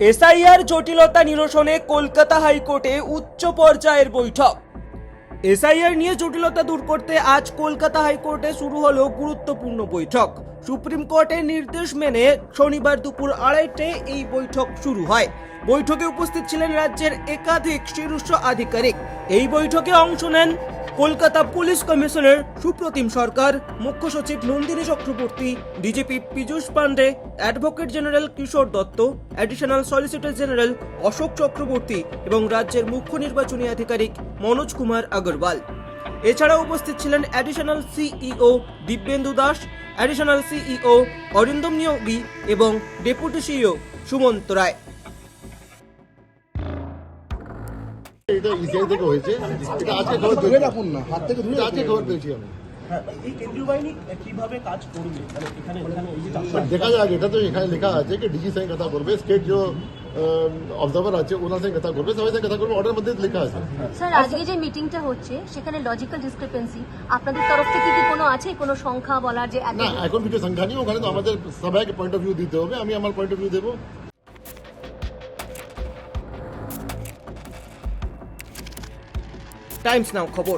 SIR জটিলতা নিরসনে কলকাতা হাইকোর্টে উচ্চ পর্যায়ের বৈঠক। এসআইআর নিয়ে জটিলতা দূর করতে আজ কলকাতা হাইকোর্টে শুরু হলো গুরুত্বপূর্ণ বৈঠক। সুপ্রিম কোর্টের নির্দেশ মেনে শনিবার দুপুর 2:30টায় এই বৈঠক শুরু হয়। বৈঠকে উপস্থিত ছিলেন রাজ্যের একাধিক শীর্ষ আধিকারিক। এই বৈঠকে অংশ নেন কলকাতা পুলিশ কমিশনার সুপ্রতিম সরকার, মুখ্য সচিব Nandini Chakraborty, DGP Piyush Pandey, advocate general Kishore Dutta, additional solicitor general Ashok Chakraborty এবং রাজ্যের মুখ্য নির্বাচনী আধিকারিক মনোজ কুমার আগরওয়াল। এছাড়াও উপস্থিত ছিলেন additional CEO Dibyendu Das, additional CEO Arindam Niyogi এবং ডেপুটি সিইও সুমন্ত রায়। এটা ইসিআই থেকে হয়েছে, এটা আজকে খবর ধরে রাখুন না, হাত থেকে ধরে আজকে খবর পেয়েছি আমি। হ্যাঁ, এই কেন্দ্রীয় বাহিনী কিভাবে কাজ করবে, মানে এখানে এই যে দেখা যাক, এটা তো এখানে লেখা আছে कि डीजी से কথা করবে, স্টেট जो অবজার্ভার আছে ওনার সাথে কথা করবে, সবাই সাথে কথা করবে, অর্ডার মধ্যে লেখা আছে। স্যার, আজকে যে মিটিংটা হচ্ছে সেখানে লজিক্যাল ডিসক্রিপেন্সি আপনাদের তরফ থেকে কি কোনো আছে, কোনো সংখ্যা বলার যে না, এখন কিছু সংখ্যা নেই, ওখানে তো আমাদের সবাইকে পয়েন্ট অফ ভিউ দিতে হবে, আমি আমার পয়েন্ট অফ ভিউ দেবো। টাইমস নাও খবর।